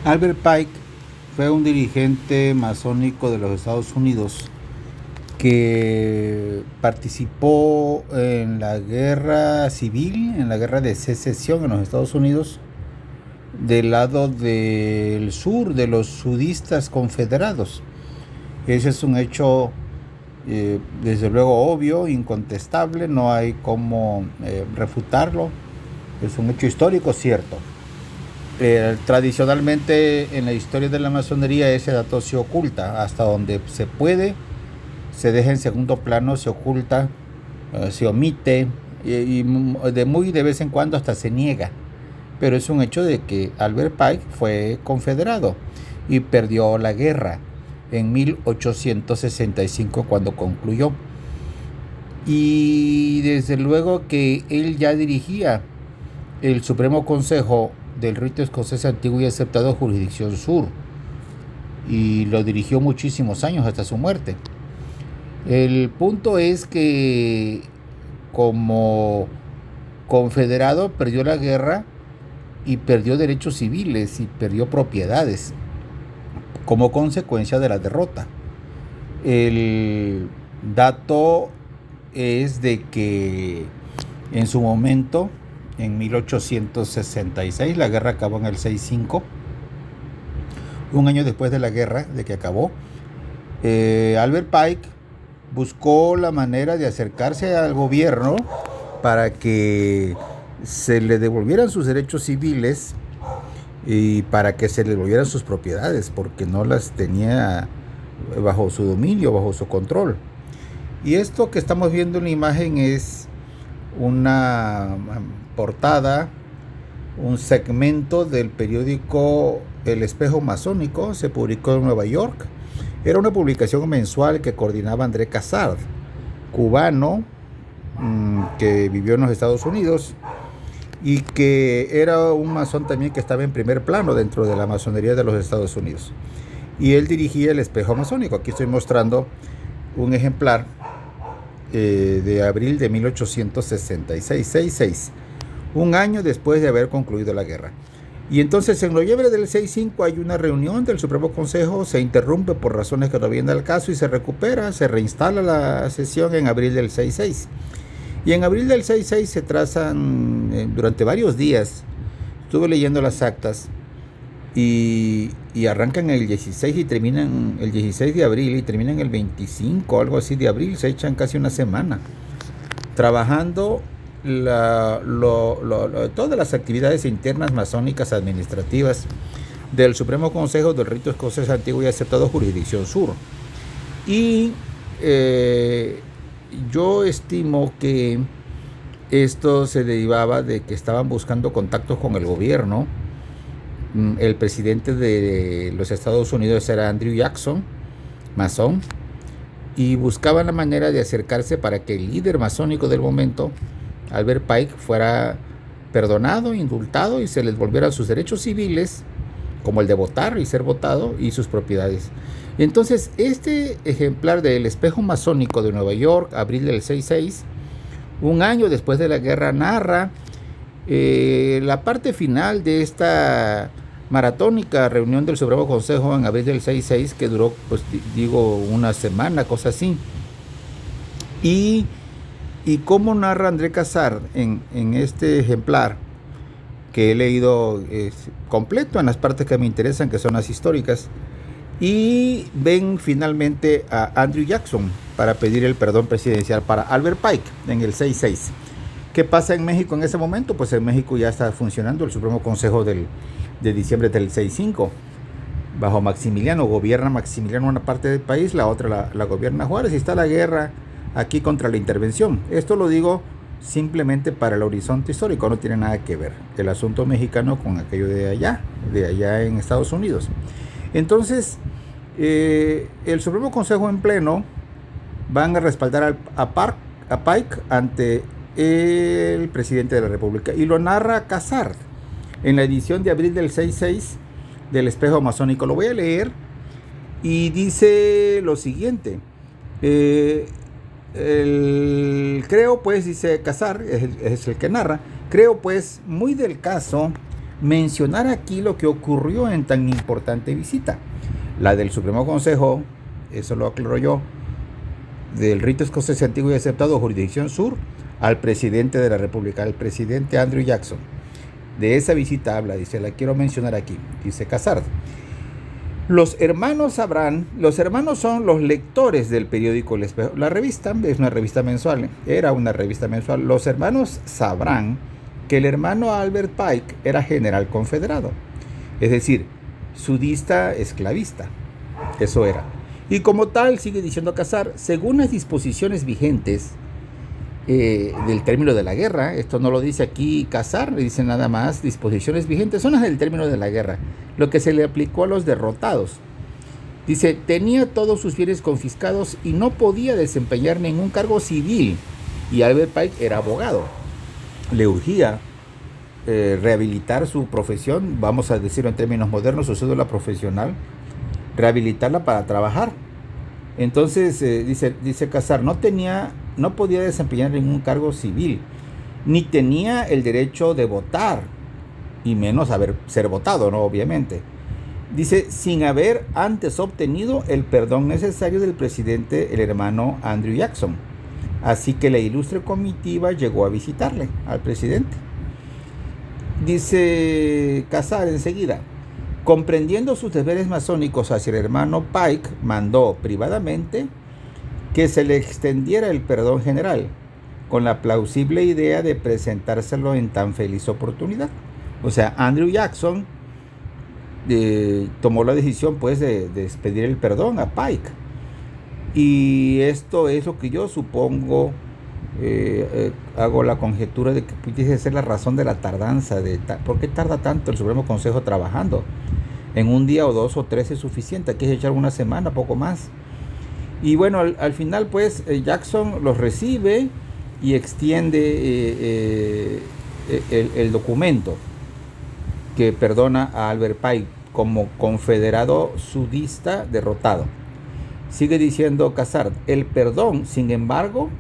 Albert Pike fue un dirigente masónico de los Estados Unidos que participó en la guerra civil, en la guerra de secesión en los Estados Unidos, del lado del sur, de los sudistas confederados. Ese es un hecho, desde luego, obvio, incontestable, no hay cómo refutarlo. Es un hecho histórico cierto. Tradicionalmente en la historia de la masonería ese dato se oculta, hasta donde se puede, se deja en segundo plano, se oculta, se omite y de vez en cuando hasta se niega. Pero es un hecho de que Albert Pike fue confederado y perdió la guerra en 1865 cuando concluyó. Y desde luego que él ya dirigía el Supremo Consejo del Rito Escocés Antiguo y Aceptado Jurisdicción Sur, y lo dirigió muchísimos años hasta su muerte. El punto es que como confederado perdió la guerra y perdió derechos civiles y perdió propiedades como consecuencia de la derrota. El dato es de que en su momento, en 1866, la guerra acabó en el 65, un año después de la guerra, de que acabó, Albert Pike buscó la manera de acercarse al gobierno para que se le devolvieran sus derechos civiles y para que se le devolvieran sus propiedades, porque no las tenía bajo su dominio, bajo su control. Y esto que estamos viendo en la imagen es una portada, un segmento del periódico El Espejo Masónico. Se publicó en Nueva York. Era una publicación mensual que coordinaba André Cassard, cubano, que vivió en los Estados Unidos y que era un masón también que estaba en primer plano dentro de la masonería de los Estados Unidos. Y él dirigía El Espejo Masónico. Aquí estoy mostrando un ejemplar de abril de 1866, un año después de haber concluido la guerra. Y entonces en noviembre del 65 hay una reunión del Supremo Consejo, se interrumpe por razones que no vienen al caso y se recupera, se reinstala la sesión en abril del 66. Y en abril del 66 se trazan durante varios días, estuve leyendo las actas, y arrancan el 16 y terminan el 16 de abril y terminan el 25, algo así de abril. Se echan casi una semana trabajando todas las actividades internas masónicas administrativas del Supremo Consejo del Rito Escocés Antiguo y Aceptado Jurisdicción Sur. Y yo estimo que esto se derivaba de que estaban buscando contactos con el gobierno. El presidente de los Estados Unidos era Andrew Jackson, masón, y buscaban la manera de acercarse para que el líder masónico del momento, Albert Pike, fuera perdonado, indultado y se les volvieran sus derechos civiles, como el de votar y ser votado, y sus propiedades. Entonces, este ejemplar del Espejo Masónico de Nueva York, abril del 66, un año después de la guerra, narra la parte final de esta maratónica reunión del Supremo Consejo en abril del 66, que duró, pues digo, una semana, cosa así. Y cómo narra André Cassard en este ejemplar, que he leído completo en las partes que me interesan, que son las históricas. Y ven finalmente a Andrew Jackson para pedir el perdón presidencial para Albert Pike en el 66. ¿Qué pasa en México en ese momento? Pues en México ya está funcionando el Supremo Consejo de diciembre del 65. Bajo Maximiliano, gobierna Maximiliano una parte del país, la otra la gobierna Juárez, y está la guerra aquí contra la intervención. Esto lo digo simplemente para el horizonte histórico, no tiene nada que ver el asunto mexicano con aquello de allá en Estados Unidos. Entonces, el Supremo Consejo en pleno van a respaldar a Pike ante el presidente de la República, y lo narra Cassard en la edición de abril del 66 del Espejo Masónico. Lo voy a leer y dice lo siguiente: creo pues, dice Cassard, es el que narra, creo pues muy del caso mencionar aquí lo que ocurrió en tan importante visita. La del Supremo Consejo, eso lo aclaro yo, del rito escocés antiguo y aceptado, jurisdicción sur, al presidente de la República, al presidente Andrew Jackson. De esa visita habla, dice, la quiero mencionar aquí, dice Casard. Los hermanos sabrán, los hermanos son los lectores del periódico El Espejo. La revista es una revista mensual, era una revista mensual. Los hermanos sabrán que el hermano Albert Pike era general confederado, es decir, sudista esclavista, eso era. Y como tal, sigue diciendo Casard, según las disposiciones vigentes del término de la guerra, esto no lo dice aquí Casard, le dice nada más, disposiciones vigentes son las del término de la guerra, lo que se le aplicó a los derrotados. Dice, tenía todos sus bienes confiscados y no podía desempeñar ningún cargo civil, y Albert Pike era abogado. Le urgía rehabilitar su profesión, vamos a decirlo en términos modernos, su cédula profesional, rehabilitarla para trabajar. Entonces, dice Casard, no podía desempeñar ningún cargo civil, ni tenía el derecho de votar, y menos ser votado, ¿no? Obviamente. Dice, sin haber antes obtenido el perdón necesario del presidente, el hermano Andrew Jackson. Así que la ilustre comitiva llegó a visitarle al presidente. Dice Casard enseguida, comprendiendo sus deberes masónicos hacia el hermano Pike, mandó privadamente que se le extendiera el perdón general, con la plausible idea de presentárselo en tan feliz oportunidad. O sea, Andrew Jackson tomó la decisión pues de expedir el perdón a Pike. Y esto es lo que yo supongo, hago la conjetura de que pudiese ser la razón de la tardanza. ¿Por qué tarda tanto el Supremo Consejo trabajando? En un día o 2 o 3 es suficiente, hay que echar una semana, poco más. Y bueno, al final pues Jackson los recibe y extiende el documento que perdona a Albert Pike como confederado sudista derrotado. Sigue diciendo Casard, el perdón, sin embargo,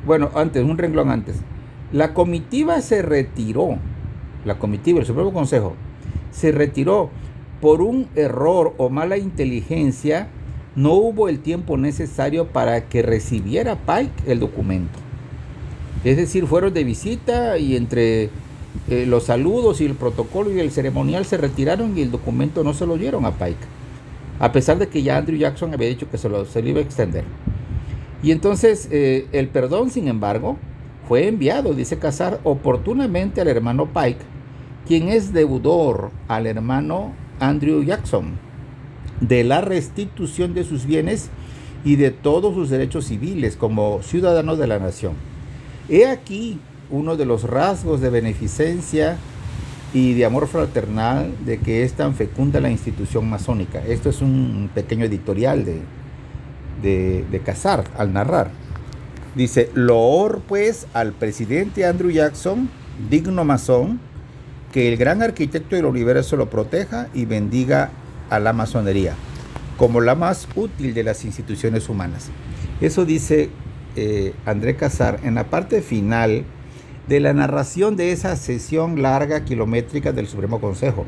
bueno, un renglón antes, la comitiva se retiró, el Supremo Consejo, se retiró por un error o mala inteligencia. No hubo el tiempo necesario para que recibiera Pike el documento. Es decir, fueron de visita y entre los saludos y el protocolo y el ceremonial se retiraron y el documento no se lo dieron a Pike, a pesar de que ya Andrew Jackson había dicho que se lo iba a extender. Y entonces el perdón, sin embargo, fue enviado, dice Casard, oportunamente al hermano Pike, quien es deudor al hermano Andrew Jackson de la restitución de sus bienes y de todos sus derechos civiles como ciudadano de la nación. He aquí uno de los rasgos de beneficencia y de amor fraternal de que es tan fecunda la institución masónica. Esto es un pequeño editorial de Casard al narrar. Dice, loor pues al presidente Andrew Jackson, digno masón, que el gran arquitecto del universo lo proteja y bendiga a la masonería como la más útil de las instituciones humanas. Eso dice André Casard en la parte final de la narración de esa sesión larga kilométrica del Supremo Consejo,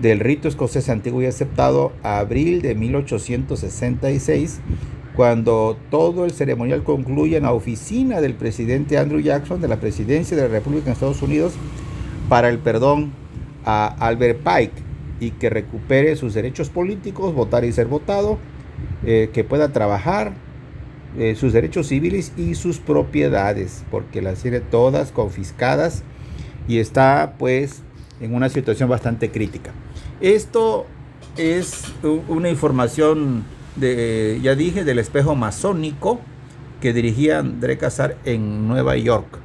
del rito escocés antiguo y aceptado, a abril de 1866, cuando todo el ceremonial concluye en la oficina del presidente Andrew Jackson de la presidencia de la República en Estados Unidos para el perdón a Albert Pike y que recupere sus derechos políticos, votar y ser votado, que pueda trabajar, sus derechos civiles y sus propiedades, porque las tiene todas confiscadas y está pues en una situación bastante crítica. Esto es una información ya dije, del espejo masónico que dirigía André Casard en Nueva York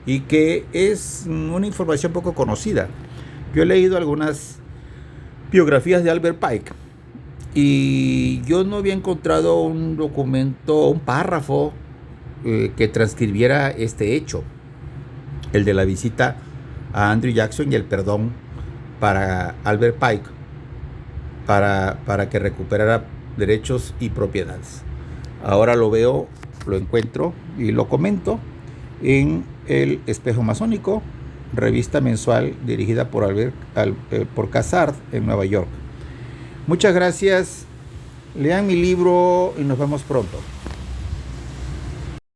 y que es una información poco conocida. Yo he leído algunas biografías de Albert Pike y yo no había encontrado un documento, un párrafo que transcribiera este hecho, el de la visita a Andrew Jackson y el perdón para Albert Pike para que recuperara derechos y propiedades. Ahora lo veo, lo encuentro y lo comento en el espejo masónico revista mensual dirigida por por Casard en Nueva York. Muchas gracias, lean mi libro y nos vemos pronto.